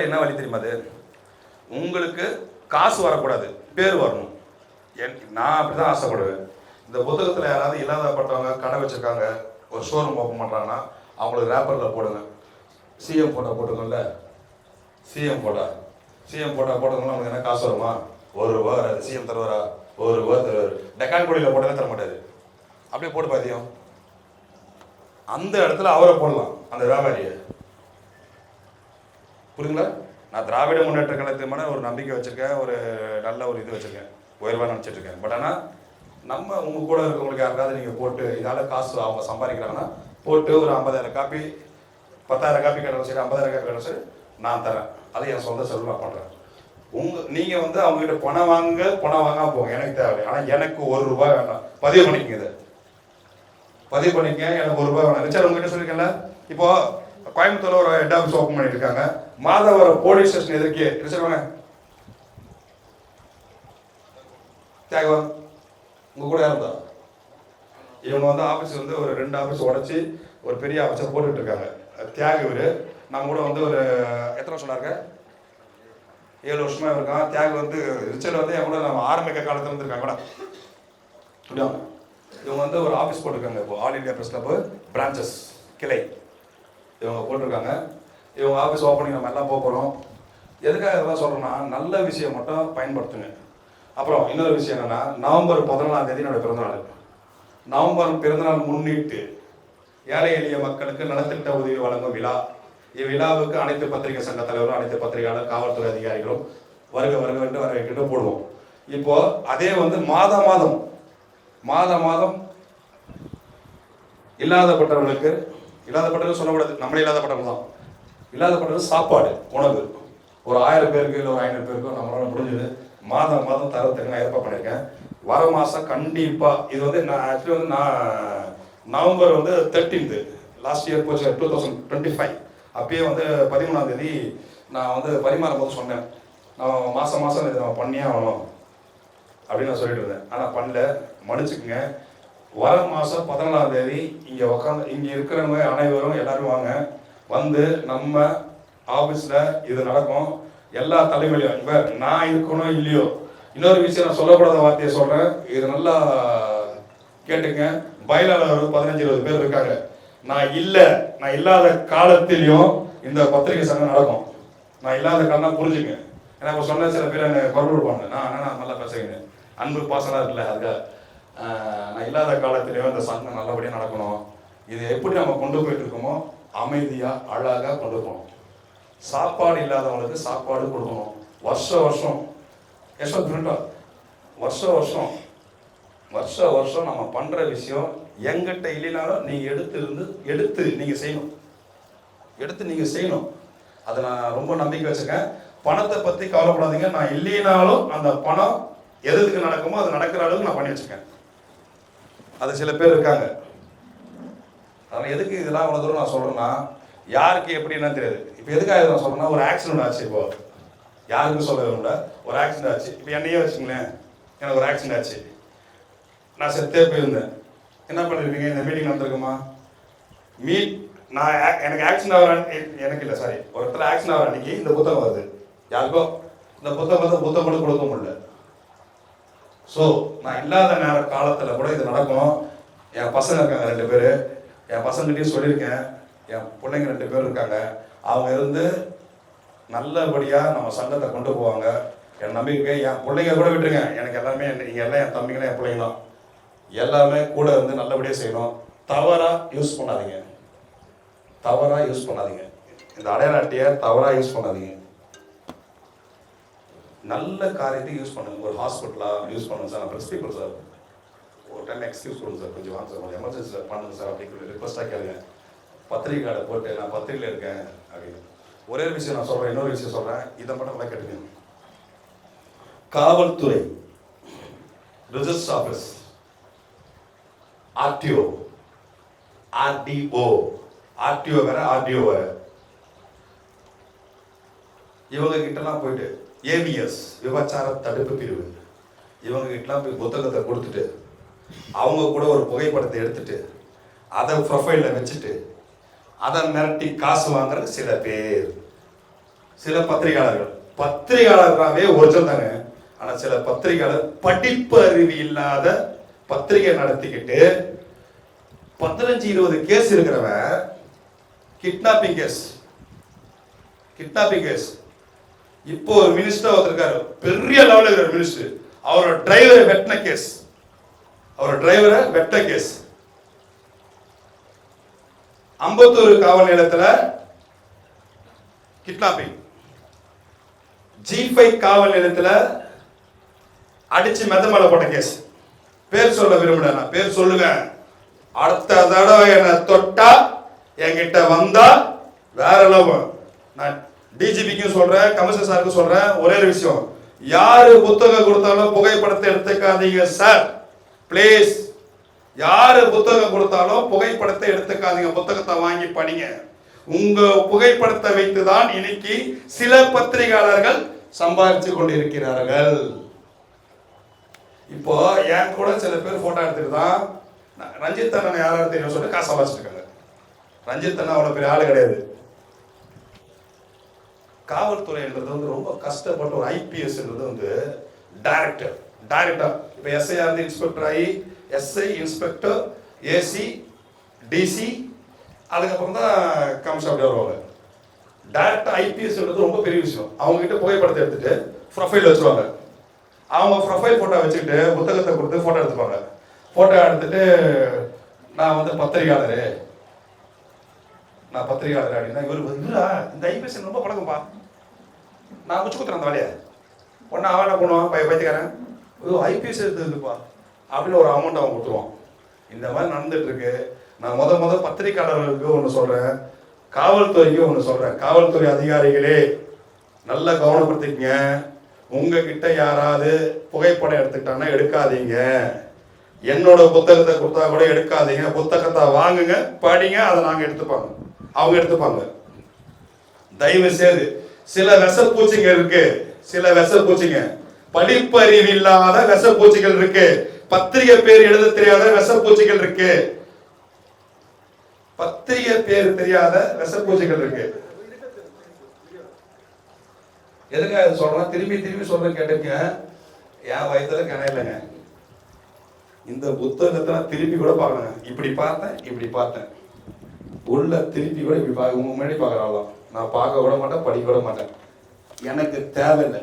என்ன வழி தெரியுமா? அது உங்களுக்கு காசு வரக்கூடாது, பேர் வரணும். நான் அப்படி தான் ஆசைப்படுவேன். இந்த புத்தகத்தில் யாராவது இல்லாதப்பட்டவங்க கடை வச்சுருக்காங்க, ஒரு ஷோரூம் ஓப்பன் பண்ணுறாங்கன்னா அவங்களுக்கு ரேப்பரில் போடுங்க, சிஎம் ஃபோட்டோ போட்டுக்கோங்கள, சிஎம் ஃபோட்டோ போட்டவங்களும் அவங்களுக்கு என்ன காசு வருமா? ₹1 வராது. சிஎம் தருவாரா? ₹1 தருவார். டெக்கான் கொடியில் போட்டாலே தர மாட்டாரு. அப்படியே போட்டு பார்த்தியும் அந்த இடத்துல அவரை போடலாம், அந்த வியாபாரியை. புரியுங்களா? நான் திராவிட முன்னேற்ற கழகத்துக்கு மேலே ஒரு நம்பிக்கை வச்சுருக்கேன், ஒரு நல்ல ஒரு இது வச்சுருக்கேன், உயர்வாக நினச்சிட்ருக்கேன். பட் ஆனால் நம்ம உங்கள் கூட இருக்கவங்களுக்கு யாருக்காவது நீங்கள் போட்டு இதால் காசு அவங்க சம்பாதிக்கிறாங்கன்னா போட்டு ஒரு 50,000 காப்பி 10,000 காப்பி கிடையாது சரி, 50,000 காப்பி கிடையாது சரி, நான் தரேன். அது என் சொந்த செலவு நான் பண்ணுறேன். நீங்கள் வந்து அவங்ககிட்ட பணம் வாங்காம போங்க, எனக்கு தேவை. ஆனால் எனக்கு ₹1 வேண்டாம். பதிவு பண்ணிக்கங்க, இதை பதிவு பண்ணிக்க. எனக்கு ₹1 வேணாம். ரிச்சர் உங்ககிட்ட சொல்லியிருக்கேன்ல, இப்போ கோயம்புத்தூர்ல ஒரு ஹெட் ஆஃபீஸ் ஓப்பன் பண்ணிட்டு இருக்காங்க, மாதவரம் போலீஸ் ஸ்டேஷன் எதிர்க்கே. ரிச்சர் வாங்க, தியாகவன் உங்க கூட இருந்தா. இவங்க வந்து ஆஃபீஸ் வந்து ஒரு 2 ஆஃபீஸ் உடச்சி ஒரு பெரிய ஆஃபீஸை போட்டுட்டு இருக்காங்க. தியாக இவர் நம்ம கூட வந்து ஒரு எத்தனை வருஷம் இருக்க, 7 வருஷமா இருக்கான். தியாக வந்து ரிச்சர்ட் வந்து என் கூட நம்ம ஆரம்பிக்க காலத்துல இருந்திருக்காங்க கூட. இவங்க வந்து ஒரு ஆஃபீஸ் போட்டிருக்காங்க, இப்போ all India press club branches கிளை இவங்க போட்டிருக்காங்க. இவங்க ஆஃபீஸ் ஓப்பனிங் நம்ம எல்லாம் போகிறோம். எதுக்காக இதெல்லாம் சொல்கிறோன்னா, நல்ல விஷயம் மட்டும் பயன்படுத்துங்க. அப்புறம் இன்னொரு விஷயம் என்னென்னா, நவம்பர் 14ஆம் தேதி என்னோட பிறந்தநாள். நவம்பர் பிறந்தநாள் முன்னிட்டு ஏழை எளிய மக்களுக்கு நலத்திட்ட உதவி வழங்கும் விழா. இவ்விழாவுக்கு அனைத்து பத்திரிகை சங்க தலைவரும், அனைத்து பத்திரிகையாளர், காவல்துறை அதிகாரிகளும் வருக என்று வரவேற்கிட்டு போடுவோம். இப்போ அதே வந்து மாதம் இல்லாதப்பட்டவர்கள் சொல்லக்கூடாது, நம்மளே இல்லாதப்பட்டவங்க தான். இல்லாதப்பட்டது சாப்பாடு, உணவு ஒரு 1000 பேருக்கு இல்லை ஒரு 500 பேருக்கோ நம்மளால முடிஞ்சது மாதம் தரத்துக்கு நான் ஏற்பாடு பண்ணியிருக்கேன். வர மாதம் கண்டிப்பாக இது வந்து நான் ஆக்சுவலி வந்து நான் நவம்பர் வந்து 13 லாஸ்ட் இயர் போச்சு 2025 அப்பயே வந்து 13ஆம் தேதி நான் வந்து பரிமாறும் போது சொன்னேன், நான் மாதம் இது நம்ம பண்ணியே ஆகணும் அப்படின்னு நான் சொல்லிட்டு இருந்தேன். ஆனால் பண்ணல, மன்னிச்சுக்குங்க. வர மாதம் 14ஆம் தேதி இங்கே இருக்கிறவங்க அனைவரும் எல்லாரும் வாங்க, வந்து நம்ம ஆஃபீஸில் இது நடக்கும். எல்லா தலைமையிலையும் இப்போ நான் இருக்கணும் இல்லையோ, இன்னொரு விஷயம் நான் சொல்லக்கூடாத வார்த்தையை சொல்கிறேன், இது நல்லா கேட்டுங்க. பயிலாளர் 15-20 பேர் இருக்காங்க. நான் இல்லாத காலத்திலையும் இந்த பத்திரிகை சங்கம் நடக்கும். நான் இல்லாத காலம் புரிஞ்சுங்க. ஏன்னா இப்போ சொன்ன சில பேர் என்னை குரல் கொடுப்பாங்க, நான் நல்லா பேசுகிறேன், அன்பு பாசனாக இருக்குல்ல, அதுக்காக நான் இல்லாத காலத்திலையும் இந்த சங்கம் நல்லபடியாக நடக்கணும். இது எப்படி நம்ம கொண்டு போயிட்டு இருக்கோமோ அமைதியாக அழகாக கொண்டு போகணும். சாப்பாடு இல்லாதவங்களுக்கு சாப்பாடு கொடுக்கணும். வருஷம் நம்ம பண்ணுற விஷயம் எங்கிட்ட இல்லைனாலும் நீங்கள் எடுத்து நீங்கள் செய்யணும். அதை நான் ரொம்ப நம்பிக்கை வச்சுருக்கேன். பணத்தை பற்றி கவலைப்படாதீங்க. நான் இல்லைனாலும் அந்த பணம் எதுக்கு நடக்குமோ அது நடக்கிற அளவுக்கு நான் பண்ணி வச்சுருக்கேன். அது சில பேர் இருக்காங்க. அதனால் எதுக்கு இதெல்லாம் அவ்வளோ தூரம் நான் சொல்கிறேன்னா, யாருக்கு எப்படி என்ன தெரியாது. இப்போ எதுக்காக நான் சொல்கிறேன்னா, ஒரு ஆக்சிடென்ட் ஆச்சு. இப்போ யாருக்கும் சொல்ல விரும்பல, ஒரு ஆக்சிடென்ட் ஆச்சு. இப்போ என்னையே வச்சுங்களேன், எனக்கு ஒரு ஆக்சிடென்ட் ஆச்சு, நான் செத்தே போயிருந்தேன். என்ன பண்ணிருப்பீங்க? இந்த மீட்டிங் நடந்திருக்குமா? எனக்கு ஆக்சிடென்ட் ஆகிற ஒரு இடத்துல ஆக்சிடென்ட் ஆகிற அன்னைக்கு இந்த புத்தகம் வருது. யாருக்கோ இந்த புத்தகம் கொடுக்க முடியல. ஸோ நான் இல்லாத காலத்தில் கூட இது நடக்கும். என் பசங்க இருக்காங்க 2 பேர், என் பசங்கள்கிட்டையும் சொல்லியிருக்கேன். என் பிள்ளைங்க 2 பேர் இருக்காங்க. அவங்க இருந்து நல்லபடியாக நம்ம சங்கத்தை கொண்டு போவாங்க. என் நம்பிக்கை. என் பிள்ளைங்க கூட விட்டுருங்க, எனக்கு எல்லாமே நீங்கள் எல்லாம் என் தம்பிங்களும் என் பிள்ளைங்க தான். எல்லாமே கூட இருந்து நல்லபடியாக செய்யணும். தவறாக யூஸ் பண்ணாதீங்க. இந்த அடையாள அட்டையை தவறாக யூஸ் பண்ணாதீங்க. நல்ல காரியத்துக்கு யூஸ் பண்ணுங்க. ஒரு ஹாஸ்பிட்டலாக யூஸ் பண்ணுங்க சார். நான் பிரிஸ்கிரிப்ட் சார் ஒரு டைம் எக்ஸ்கியூஸ் கொடுங்க சார், கொஞ்சம் வாங்க சார், எமர்ஜென்சி சார் பண்ணுங்க சார் அப்படின்னு ரிக்வஸ்ட்டாக கேளுங்க. பத்திரிகை கார்டை போட்டு நான் பத்திரிகையில் இருக்கேன் அப்படின்னு. ஒரே விஷயம் நான் சொல்கிறேன், இன்னொரு விஷயம் சொல்கிறேன், இதை மட்டும் நல்லா கேட்டுக்கணும். காவல்துறை, ரிஜிஸ்டர் ஆஃபீஸ், ஆர்டிஓ வேற, ஆர்டிஓ வேற, இவங்க கிட்டலாம் போயிட்டு ஏபிஎஸ் விபச்சார தடுப்பு பிரிவு இவங்க கிட்டலாம் போய் புத்தகத்தை கொடுத்துட்டு அவங்க கூட ஒரு புகைப்படத்தை எடுத்துட்டு அதை ப்ரொஃபைலில் வச்சுட்டு அதை மிரட்டி காசு வாங்குற சில பேர். சில பத்திரிகையாளர்களாவே ஒரிஜினல் தாங்க. ஆனா சில பத்திரிகையாளர் படிப்பு அறிவு இல்லாத பத்திரிகை நடத்திக்கிட்டு 15-20 கேஸ் இருக்கிறவன் கிட்னாப்பிங் கேஸ். இப்போ ஒரு மினிஸ்டர் ஒருத்தருக்காரு, பெரிய லெவலில் இருக்கிற மினிஸ்டர், அவரோட டிரைவரை வெட்ட கேஸ். அம்பத்தூர் காவல் நிலையத்தில் கிட்னாப்பிங், G5 காவல் நிலையத்தில் அடிச்சு மெதமலை போட்ட கேஸ். பேர் சொல்ல விரும்பல, நான் பேர் சொல்லுவேன். அடுத்த தடவை என்ன தொட்டா என்கிட்ட வந்தா வேற லெவல். நான் டிஜிபிக்கும் சொல்றேன், கமிஷனர் சாருக்கு சொல்றேன், ஒரே ஒரு விஷயம், யாரு புத்தகம் கொடுத்தாலும் புகைப்படத்தை எடுத்துக்காதீங்க சார், பிளீஸ். யாரு புத்தகம் கொடுத்தாலும் புகைப்படத்தை எடுத்துக்காதீங்க, புத்தகத்தை வாங்கி படிங்க. உங்க புகைப்படத்தை வைத்துதான் இன்னைக்கு சில பத்திரிகையாளர்கள் சம்பாதிச்சு கொண்டிருக்கிறார்கள். இப்போ என் கூட சில பேர் போட்டோ எடுத்துட்டு தான் ரஞ்சித் அண்ணன் யாராவது தெரியும் சொல்லிட்டு காசு சம்பாதிச்சிருக்காங்க. ரஞ்சித் அண்ணன் அவ்வளவு பெரிய ஆளு கிடையாது. காவல்துறைன்றது வந்து ரொம்ப கஷ்டப்பட்ட ஒரு ஐபிஎஸ்ன்றது வந்து டைரக்டர். இப்போ எஸ்ஐ இருந்து இன்ஸ்பெக்டர் ஆகி எஸ்ஐ, இன்ஸ்பெக்டர், ஏசி, டிசி, அதுக்கப்புறம் தான் கமிஷனர் வருவாங்க. டைரக்டா ஐபிஎஸ்ன்றது ரொம்ப பெரிய விஷயம். அவங்க கிட்ட புகைப்படத்தை எடுத்துட்டு ப்ரொஃபைல் வச்சுருவாங்க. அவங்க ப்ரொஃபைல் போட்டோ வச்சுக்கிட்டு புத்தகத்தை கொடுத்து போட்டோ எடுத்துப்பாங்க. போட்டோ எடுத்துட்டு நான் வந்து பத்திரிகையாளர் அப்படின்னா இவர் வந்துடா இந்த ஐபிஎஸ் ரொம்ப பழகம்பா, நான் முடிச்சு கொடுத்துறேன் அந்த வேலையை. ஒன்று அவன் என்ன பண்ணுவான், பைத்தியக்காரன் ஐபிஎஸ் எடுத்துப்பா அப்படின்னு ஒரு அமௌண்ட் அவன் கொடுத்துருவான். இந்த மாதிரி நடந்துட்டு இருக்கு. நான் முத பத்திரிகையாளர்களுக்கு ஒன்று சொல்றேன், காவல்துறைக்கு ஒன்று சொல்றேன். காவல்துறை அதிகாரிகளே நல்லா கவனப்படுத்திக்கங்க. உங்ககிட்ட யாராவது புகைப்படம் எடுத்துக்கிட்டாங்கன்னா எடுக்காதீங்க. என்னோட புத்தகத்தை கொடுத்தா கூட எடுக்காதீங்க. புத்தகத்தை வாங்குங்க, படிங்க, அதை அவங்க எடுத்துப்பாங்க. தயவு செய்து சில விஷப்பூச்சிங்க இருக்கு, படிப்பறிவு இல்லாத விஷப்பூச்சிகள் இருக்கு, பத்திரிகை பேர் எழுத தெரியாத விஷப்பூச்சிகள் இருக்கு, எதுக்காக சொல்றேன், திரும்பி சொல்றேன் கேட்டுங்க. என் வயசுல கிணறு இல்லைங்க. இந்த புத்தகத்தை திருப்பி கூட பார்க்கணும். இப்படி பார்த்தேன் உள்ள திருப்பி கூட இப்படி பார்க்க உங்க முன்னாடி பார்க்கறாங்களாம். நான் பார்க்க விட மாட்டேன், படிக்க விட மாட்டேன். எனக்கு தேவையில்லை.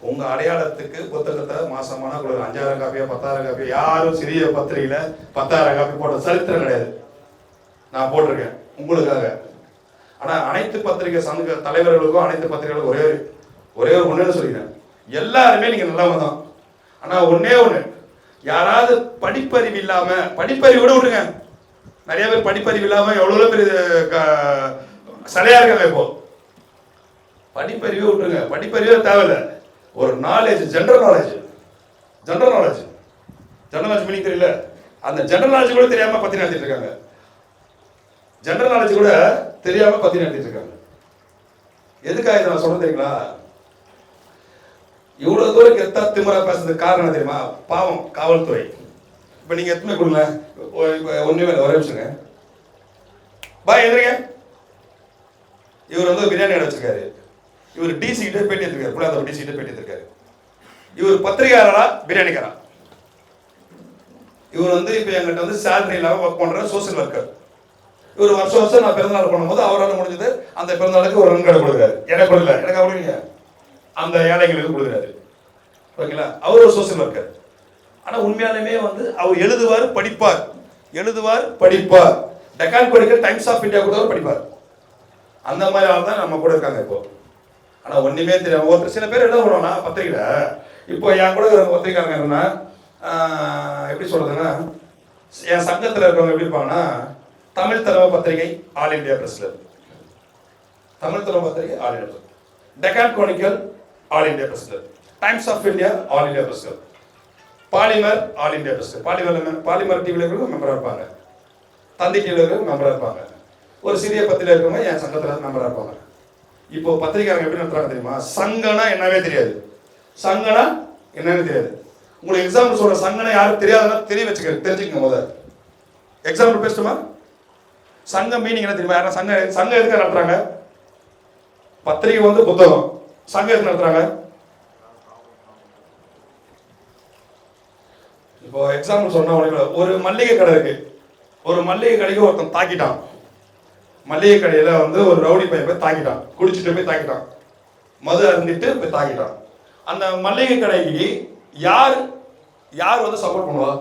உங்க அடையாளத்துக்கு புத்தகத்தை மாசமான 5000 காப்பியா 10000 காப்பியா யாரும் சிறிய பத்திரிகையில 10000 காப்பி போட்ட சரித்திரம் கிடையாது. நான் போட்டிருக்கேன் உங்களுக்காக. ஆனா அனைத்து பத்திரிகை சங்க தலைவர்களுக்கும் அனைத்து பத்திரிகைகளுக்கும் ஒரே ஒண்ணு சொல்லிக்கிறேன், எல்லாருமே நீங்க நல்லவங்க தான். ஆனா ஒண்ணு, யாராவது படிப்பறிவு இல்லாம, படிப்பறிவு கூட விடுங்க, நிறைய பேர் படிப்பறிவு இல்லாம எவ்வளவு பெரிய சிலையா இருக்காங்க. இப்போ படிப்பறிவே விட்டுருங்க, படிப்பறிவே தேவையில்லை. ஒரு நாலேஜ், ஜெனரல் நாலேஜ் மீனிங் தெரியல, அந்த ஜெனரல் நாலேஜ் கூட தெரியாம பத்தி நடத்திட்டு இருக்காங்க. எதுக்காக இதை நான் சொல்ல தெரியுங்களா? இவ்வளவு தூரம் கெத்தா திமிரா பேசுறதுக்கு காரணம் தெரியுமா? பாவம் காவல்துறை. இப்ப நீங்க எத்தனை கொடுங்க, ஒண்ணுமே ஒரே நிமிஷங்க. பாய் எதிரிங்க, இவர் வந்து பிரியாணி கடை வச்சிருக்காரு. இவர் டிசி கிட்ட பேட்டி எடுத்திருக்காரு, புலாதோட டிசி கிட்ட பேட்டி எடுத்திருக்காரு. இவர் பத்திரிகையாளரா பிரியாணிக்காரா? இவர் வந்து இப்ப எங்கிட்ட வந்து சேலரி இல்லாம ஒர்க் பண்ற சோசியல் ஒர்க்கர். இவர் வருஷம் நான் பிறந்தநாள் பண்ணும்போது அவரால் முடிஞ்சது அந்த பிறந்தநாளுக்கு ஒரு ரன் கடை கொடுக்குறாரு. எனக்கு கொடுக்கல, எனக்கு கொடுங்க, அந்த ஏழைகளுக்கு கொடுக்குறாரு. ஓகேங்களா? அவர் ஒரு சோசியல் ஒர்க்கர். ஆனா உண்மையாலுமே வந்து அவர் எழுதுவார் படிப்பார். டெக்கான் படிக்க டைம்ஸ் ஆஃப் இந்தியா கூட படிப்பார். அந்த மாதிரி ஆள் தான் நம்ம கூட இருக்காங்க இப்போ. ஆனா ஒண்ணுமே தெரியாம ஒருத்தர் சில பேர் என்ன பண்ணுவோம்னா பத்திரிகையில, இப்போ என் கூட பத்திரிக்காரங்க என்னன்னா எப்படி சொல்றதுன்னா, என் சங்கத்தில் இருக்கவங்க எப்படி இருப்பாங்கன்னா, தமிழ் தலைமை பத்திரிகை all India president, Deccan Chronicle all India president, Times of India all India president, Polymer all India president. பாலிமர் டிவில இருக்கிறவங்க மெம்பரா இருப்பாங்க, தந்தி டிவில இருக்கிறவங்க மெம்பரா இருப்பாங்க, ஒரு சிறிய பத்திரிகை இருக்கிறவங்க என் சங்கத்தில் மெம்பரா இருப்பாங்க. இப்போ பத்திரிகையாளர்கள் எப்படி நடத்துறாங்க தெரியுமா? சங்கனா என்னவே தெரியாது. உங்களுக்கு எக்ஸாம்பிள் சொல்ற, சங்கனா யாரும் தெரியாதுன்னா தெரிஞ்சுக்கங்க. முதல்ல எக்ஸாம்பிள் பேசட்டுமா? சங்கம் மீனிங் என்ன தெரியுமா? சங்கம் எதுக்காக நடத்துறாங்க? பத்திரிகை வந்து புத்தகம். சங்கம் நடத்துறாங்க. இப்போ எக்ஸாம்பிள் சொன்னா ஒரு மல்லிகை கடை இருக்கு. ஒரு மல்லிகை கடைக்கு ஒருத்தன் தாக்கிட்டான். மல்லிகை கடையில வந்து ஒரு ரவுடி பையன் போய் தாக்கிட்டான். குடிச்சிட்டு போய் தாக்கிட்டான். மது அருந்திட்டு போய் தாக்கிட்டான். அந்த மல்லிகை கடைக்கு யார் வந்து சப்போர்ட் பண்ணுவா?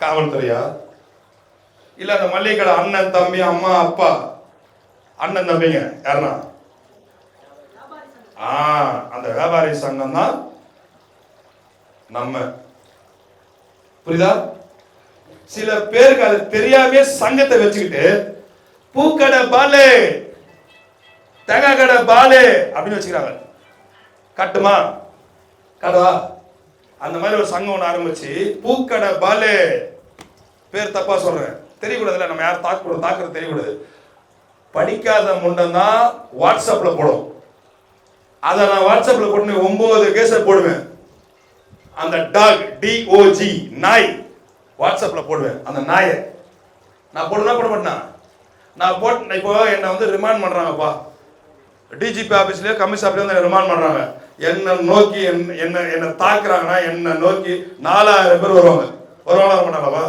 காவல்துறையா? இல்ல அந்த மல்லிகை கடை அண்ணன் தம்பி அம்மா அப்பா அண்ணன் தம்பிங்க யாருன்னா அந்த வியாபாரி சங்கம் தான் நம்ம. புரியுதா? சில பேருக்கு அது தெரியாம சங்கத்தை வச்சுக்கிட்டு பூக்கடை பாலு தேங்காய் கடை பாலு அப்படின்னு வச்சுக்கிறாங்க. கட்டுமா? கடவா? அந்த மாதிரி ஒரு சங்கம் ஒன்று ஆரம்பிச்சு பூக்கடை பாலு, பேர் தப்பா சொல்றேன், தெரியக்கூடாதுல்ல, நம்ம யாரும் தாக்குறது தெரியக்கூடாது. படிக்காத முண்டம் தான் வாட்ஸ்அப்ல போடும். அதை நான் வாட்ஸ்அப்ல போட்டு 9 கேஸை போடுவேன். அந்த டாக் DOG நாய் வாட்ஸ்அப்ல போடுவேன். அந்த நாயை நான் போடுனா போட மாட்டேன். நான் போட்டு இப்போ என்னை வந்து ரிமாண்ட் பண்றாங்கப்பா, டிஜிபி ஆபீஸ்லயோ கமிஷன் ஆபீஸ்லயோ வந்து ரிமாண்ட் பண்றாங்க. என்ன நோக்கி என்ன தாக்குறாங்கன்னா என்ன நோக்கி 4000 பேர் வருவாங்க. வர மாட்டாங்களா?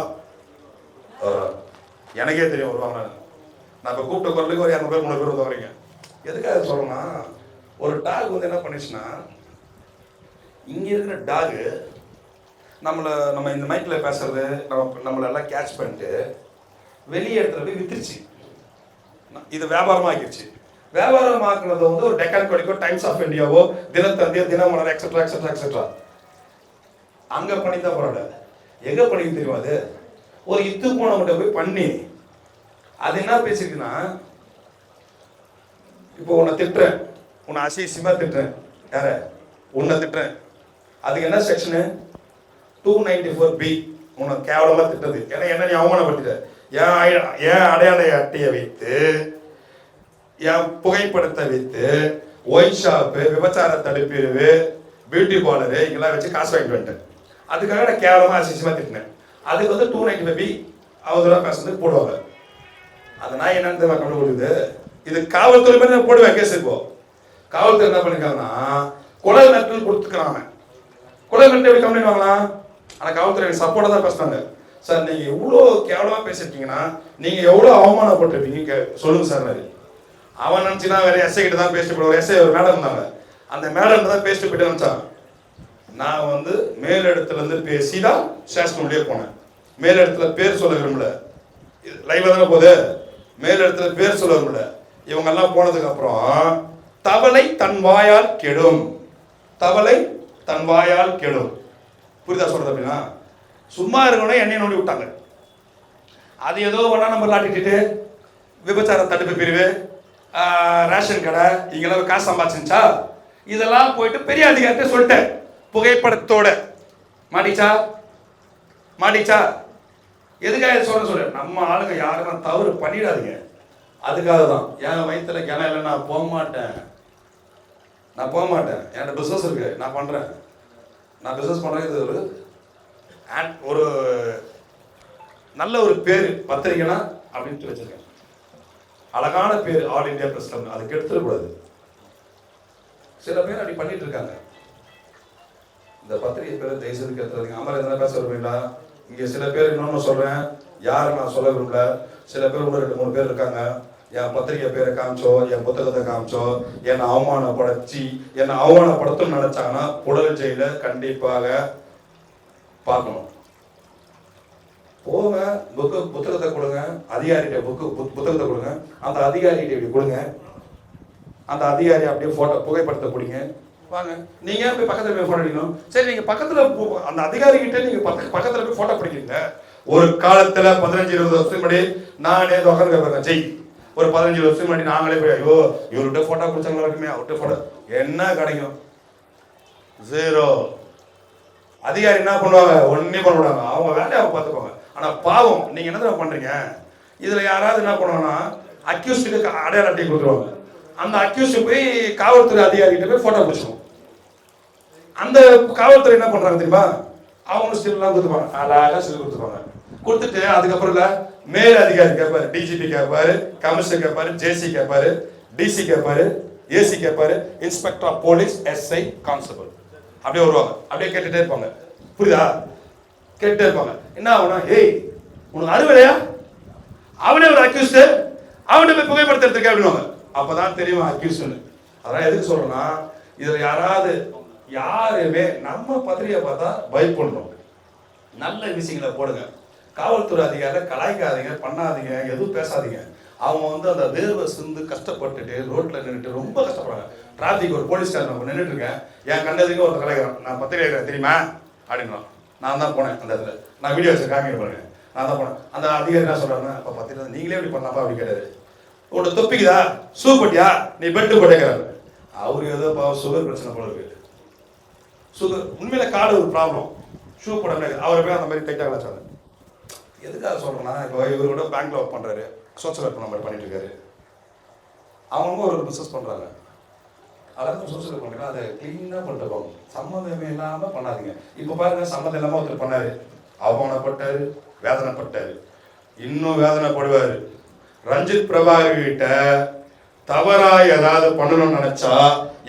எனக்கே தெரியும் வருவாங்க. நான் இப்போ கூப்பிட்ட குரலுக்கு ஒரு 200 பேர் 300 பேர் வரீங்க. எதுக்காக சொல்றேன்னா, ஒரு டாக் வந்து என்ன பண்ணிச்சுன்னா, இங்க இருக்கிற டாகு நம்ம இந்த மைக்ல பேசுறது நம்மள எல்லாம் கேட்ச் பண்ணிட்டு வெளியே இடத்துல போய் வித்துருச்சு. இது வியாபாரமா ஆக்கிடுச்சு. வியாபாரமாக்குறது வந்து ஒரு டெக்கான் கொடிக்கோ, டைம்ஸ் ஆஃப் இந்தியாவோ, தினத்தந்தியோ, தினமலர் எக்ஸெட்ரா எக்ஸெட்ரா எக்ஸெட்ரா அங்க பண்ணிதான் பரவாயில்ல. எங்க பண்ணிக்க தெரியும்? அது ஒரு இத்து போனவங்கிட்ட போய் பண்ணி அது என்ன பேசிருக்குன்னா, இப்போ உன்னை திட்டுறேன், உன்னை அசிசியமா திட்டுறேன், யார உன்னை திட்டுறேன், அதுக்கு என்ன செக்ஷனு 294B, உன்னை கேவலமா திட்டது. ஏன்னா என்ன நீ அவமானப்படுத்திட்ட. ஏன் அடையாள அட்டையை வைத்து, என் புகைப்படத்தை வைத்து ஒயின் ஷாப்பு, விபச்சார தடுப்பிரிவு, பியூட்டி பார்லரு இங்கெல்லாம் வச்சு காசு வாங்கிட்டு வந்துட்டேன். அதுக்காக நான் கேவலமா அசிசியமா திட்டினேன். அதுக்கு வந்து 295B அவதூறாக பேசுறதுக்கு போடுவாங்க. அது நான் என்னன்னு தெரியுமா கண்டுபிடிக்குது? இது காவல்துறை மாதிரி நான் போடுவேன் கேஸ். இப்போ காவல்துறை என்ன பண்ணிருக்காங்கன்னா, கொலை மிரட்டல் கொடுத்துக்கிறாங்க. கொலை மிரட்டல் எப்படி கம்ப்ளைண்ட் வாங்கலாம்? ஆனால் காவல்துறை சப்போர்ட்டா தான் பேசுறாங்க. சார் நீங்க எவ்வளோ கேவலமா பேசிருக்கீங்கன்னா, நீங்க எவ்வளோ அவமானப்பட்டிருப்பீங்க சொல்லுங்க சார். அவன் நினைச்சுன்னா வேற எஸ்ஐ கிட்ட தான் பேசிட்டு போடுவாங்க. எஸ்ஐ ஒரு மேடம் இருந்தாங்க, அந்த மேடம் தான் பேசிட்டு போயிட்டு நினைச்சான். நான் வந்து மேலிடத்துல இருந்து பேசி தான் ஸ்டேஷன் உள்ளே போனேன். மேலிடத்துல பேர் சொல்ல விரும்பல, லைவ்ல தானே போகுது, மேலிடத்துல பேர் சொல்ல விரும்பல. இவங்க எல்லாம் போனதுக்கு அப்புறம் தவளை தன் வாயால் கெடும், தவளை தன் வாயால் கெடும். புரியுதா சொல்றது? அப்படின்னா சும்மா இருக்கணும் என்னைய நோண்டி விட்டாங்க. அது ஏதோ ஒன்னா நம்பர் ஆட்டிட்டு விபச்சார தடுப்பு பிரிவு, ரேஷன் கடை இங்கெல்லாம் காசு சம்பாதிச்சுச்சா, இதெல்லாம் போயிட்டு பெரிய அதிகாரிட்ட சொல்லிட்டேன். புகைப்படத்தோட மாட்டிச்சா எதுக்காக சொல்ல நம்ம ஆளுங்க யாருக்கும் தவறு பண்ணிடாதீங்க. அதுக்காக தான் என் வயிற்றுல கிணம் இல்லை, நான் போக மாட்டேன். என்கிட்ட பிஸ்னஸ் இருக்கு, நான் பண்றேன். நான் பிஸ்னஸ் பண்றேன். இது ஒரு நல்ல ஒரு பேர் பத்திரிகைனா அப்படின்ட்டு வச்சிருக்கேன். அழகான பேர் ஆல் இந்தியா பிரஸ் கிளப். அதுக்கு எடுத்துடக்கூடாது. சில பேர் அப்படி பண்ணிட்டு இருக்காங்க. இந்த பத்திரிகை பேரை தயவுசெய்து கேட்டுறதுங்க. அமர் எதனா பேச விரும்புங்களா? இங்கே சில பேர் இன்னொன்று சொல்கிறேன், யாரும் நான் சொல்ல விரும்பல. சில பேர் 2-3 பேர் இருக்காங்க. என் பத்திரிகை பேரை காமிச்சோ, என் புத்தகத்தை காமிச்சோ என்னை அவமானப்படுத்தும் நினைச்சாங்கன்னா புழல் ஜெயில கண்டிப்பாக பார்க்கணும். போங்க, புத்தகத்தை கொடுங்க, அதிகாரிகிட்ட புத்தகத்தை கொடுங்க, அந்த அதிகாரிகிட்ட இப்படி கொடுங்க, அந்த அதிகாரி அப்படியே புகைப்படத்தை கொடுங்க, வாங்க. நீங்க போய் பக்கத்துல போய் போட்டோ எடுக்கணும். சரி, நீங்க பக்கத்துல அந்த அதிகாரி கிட்ட நீங்க பக்கத்துல போய் போட்டோ பிடிக்கிறீங்க. ஒரு காலத்துல 15-20 வருஷத்துக்கு முன்னாடி நானே உட்காந்து கேட்பேன், ஜெய் ஒரு 15 வருஷத்துக்கு முன்னாடி நாங்களே போய் ஐயோ இவர்கிட்ட போட்டோ பிடிச்சாங்களா இருக்குமே, அவர்கிட்ட போட்டோ என்ன கிடைக்கும்? 0. அதிகாரி என்ன பண்ணுவாங்க? ஒன்னே பண்ண விடாங்க, அவங்க வேலையை அவங்க பார்த்துக்குவாங்க. ஆனா பாவம் நீங்க என்ன பண்றீங்க? இதுல யாராவது என்ன பண்ணுவாங்கன்னா அக்யூஸ்டுக்கு அடையாள அட்டை கொடுத்துருவாங்க. அந்த அக்யூஸ்ட் போய் காவல்துறை அதிகாரிகிட்ட போய் போட்டோ பிடிச்சிடும். அந்த காவல்துறை என்ன பண்றாங்க தெரியுமா? அவங்க ஸ்டில்லாம் கொடுத்துருவாங்க, அழகா ஸ்டில் கொடுத்துருவாங்க. கொடுத்துட்டு அதுக்கப்புறம் இல்ல மேல் அதிகாரி கேட்பாரு, டிஜிபி கேட்பாரு, கமிஷனர் கேட்பாரு, ஜேசி கேட்பாரு, டிசி கேட்பாரு, ஏசி கேட்பாரு, inspector of police, SI, constable அப்படியே வருவாங்க. அப்படியே கேட்டுட்டே இருப்பாங்க. புரியுதா? கேட்டுட்டே இருப்பாங்க. என்ன ஆகுனா, ஏய் உனக்கு அறிவில்லையா, அவனே ஒரு அக்யூஸ்டு, அவனை போய் புகைப்படுத்துறதுக்கு அப்படின்வாங்க. அப்பதான் தெரியும் அக்யூஸ்டுன்னு. அதான் எதுக்கு சொல்றேன்னா, இதுல யாருமே நம்ம பத்திரிகை பார்த்தா பயப்படணும். நல்ல விஷயங்களை போடுங்க. காவல்துறை அதிகாரி கலாய்க்காதீங்க, பண்ணாதீங்க, எதுவும் பேசாதீங்க. அவங்க அந்த வேர்வை சிந்து கஷ்டப்பட்டுட்டு ரோட்ல நின்றுட்டு ரொம்ப கஷ்டப்படுறாங்க. டிராஃபிக் ஒரு போலீஸ் ஸ்டேஷன் நின்றுட்டு இருக்கேன், என் கண்டதுக்கு ஒரு கலாய்க்கிறான். நான் பத்திரிகை தெரியுமா அப்படின்றான். நான் தான் போனேன் அந்த இடத்துல, நான் வீடியோ வச்சு காமிக்க பாருங்க, நான் தான் போனேன். அந்த அதிகாரி என்ன சொல்றாங்க, அப்ப பத்திரிகை நீங்களே இப்படி பண்ணாப்பா அப்படி கேட்டாரு. உன்னோட தொப்பிக்குதா, ஷூ போட்டியா, நீ பெட்டு போட்டேங்கிறாரு. அவரு ஏதோ சுகர் பிரச்சனை போல இருக்கு. சுகர் உண்மையில காடு ஒரு ப்ராப்ளம், ஷூ போட அவரை போய் அந்த மாதிரி டைட்டாக வச்சாங்க. எதுக்காக சொல்றேன்னா, இப்போ இவர் கூட பேங்க்ல ஒர்க் பண்றாரு, சோசியல் ஒர்க் நம்ம பண்ணிட்டு இருக்காரு. அவங்க ஒரு பிசினஸ் பண்றாங்க. அதாவது சோசியல் ஒர்க் பண்றாங்க, அதை கிளீனா பண்ணிட்டு போகணும். சம்மந்தமே இல்லாம பண்ணாதீங்க. இப்போ பாருங்க, சம்மந்தம் இல்லாம ஒருத்தர் பண்ணாரு, அவமானப்பட்டாரு, வேதனைப்பட்டாரு, இன்னும் வேதனைப்படுவாரு. ரஞ்சித் பிரபாகர் கிட்ட தவறா ஏதாவது பண்ணணும்னு நினைச்சா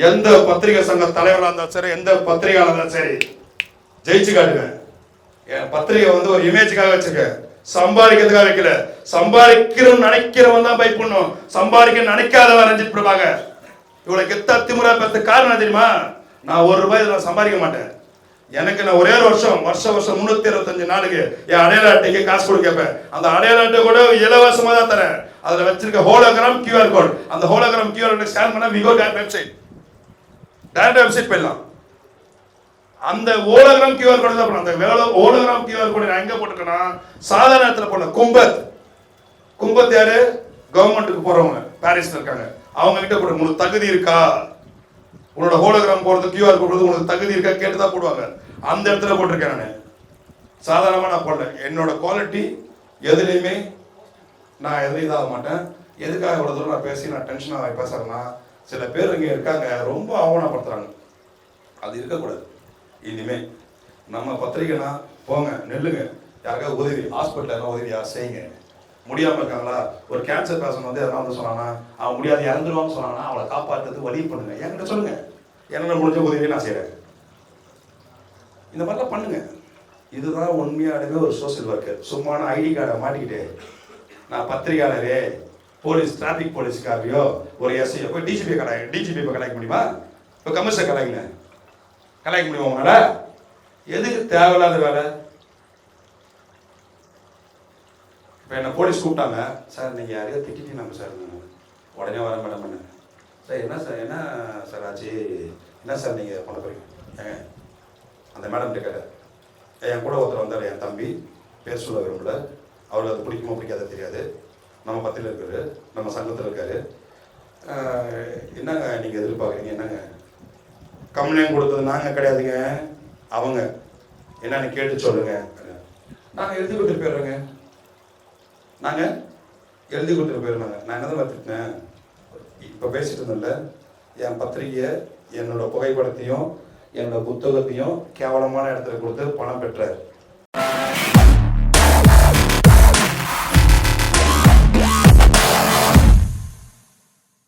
எந்த பத்திரிகை சங்க தலைவராக இருந்தாலும் சரி, எந்த பத்திரிகையாளர் இருந்தாலும் சரி, ஜெயிச்சு காட்டுவேன். என் பத்திரிகை ஒரு இமேஜுக்காக வச்சிருக்க, சம்பாதிக்கிறதுக்காக வைக்கல. சம்பாதிக்கிறோம் நினைக்கிறவன் தான் பயப்படணும், சம்பாதிக்க நினைக்காதவன் ரஞ்சித் பிரபாகர். இவ்வளவு கெத்தா திமுறா பேச காரணம் தெரியுமா? நான் ₹1 நான் சம்பாதிக்க மாட்டேன். எனக்கு நான் ஒரே ஒரு வருஷம் 365 நாளுக்கு என் அடையாள அட்டைக்கு காசு கொடுக்க கேட்பேன். அந்த அடையாள அட்டை கூட இலவசமா தான் தரேன். அதுல வச்சிருக்க ஹோலோகிராம் QR கோட், அந்த ஹோலோகிராம் QR கோட் ஸ்கேன் பண்ணா விகோ வெப்சைட், டைரக்ட் வெப்சைட் போயிடலாம். அந்த ஹோலோகிராம் QR கோட் தான் பண்ணலாம். அந்த ஹோலோகிராம் QR கோட் நான் எங்க போட்டுக்கேன்னா, சாதாரண இடத்துல போடல. கும்பத் யாரு? கவர்மெண்ட்டுக்கு போறவங்க, பாரிஸ்ல இருக்காங்க. அவங்க கிட்ட போட்டு உங்களுக்கு தகுதி இருக்கா, உன்னோட ஹோலோகிராம் போடுறது, QR போடுறது உங்களுக்கு தகுதி இருக்கா கேட்டுதான் போடுவாங்க. அந்த இடத்துல போட்டிருக்கேன். நான் சாதாரணமா நான் போடுறேன். என்னோட குவாலிட்டி எதுலையுமே நான் எதுலையும் இதாக மாட்டேன். எதுக்காக இவ்வளவு தூரம் நான் பேசி நான் டென்ஷனாக பேசுறேன்னா, சில பேர் இங்கே இருக்காங்க ரொம்ப அவமானப்படுத்துறாங்க. அது இருக்கக்கூடாது. இனிமே நம்ம பத்திரிகைனா போங்க, நெல்லுங்க, யாருக்காவது உதவி, ஹாஸ்பிட்டல் உதவியா செய்யுங்க. முடியாம இருக்காங்களா, ஒரு கேன்சர் பேஷண்ட் எதனா சொன்னாங்கன்னா, அவன் முடியாது இறந்துருவான்னு சொன்னாங்கன்னா, அவளை காப்பாற்றுறதுக்கு வழி பண்ணுங்க, என்கிட்ட சொல்லுங்க, என்ன முடிஞ்ச உதவியை நான் செய்யறேன். இந்த மாதிரிலாம் பண்ணுங்க. இதுதான் உண்மையானவே ஒரு சோசியல் ஒர்க்கர். சும்மான ஐடி கார்டை மாட்டிக்கிட்டு நான் பத்திரிகையாளரே, போலீஸ் டிராபிக் போலீஸ்காரையோ ஒரு எஸ்ஐயோ போய் டிஜிபி கலாய்க்க முடியுமா? இப்போ கமிஷனர் கலாய்க்க முடியுமா உங்களால? எதுக்கு தேவையில்லாத வேலை? இப்போ என்ன போலீஸ் கூப்பிட்டாங்க, சார் நீங்கள் யாரையோ திட்டிட்டீங்க சார், உடனே வர மேடம் பண்ண சார், என்ன சார் ஆச்சு, என்ன சார் நீங்கள் பண்ண போறீங்க? ஏங்க அந்த மேடம் கேட்டார். என் கூட ஒருத்தர் வந்தார், என் தம்பி, பேர் சொல்ல விரும்பல, அவருக்கு அது பிடிக்குமோ பிடிக்காத தெரியாது, நம்ம பத்திரில் இருக்காரு, நம்ம சங்கத்தில் இருக்காரு. என்னங்க நீங்கள் எதிர்பார்க்குறீங்க? என்னங்க கம்ப்ளைண்ட் கொடுத்தது நாங்கள் கிடையாதுங்க, அவங்க என்னன்னு கேட்டு சொல்லுங்க. நாங்கள் எழுதி கொடுத்துட்டு போயிடுறோங்க, நாங்கள் எழுதி கொடுத்துட்டு போயிருந்தாங்க. நான் என்ன தான் பார்த்துட்டேன், இப்போ பேசிட்டு இருந்தேன்ல, என் பத்திரிகையை என்னோட புகைப்படத்தையும் என்னோட புத்தகத்தையும் கேவலமான இடத்துல கொடுத்து பணம் பெற்றார்.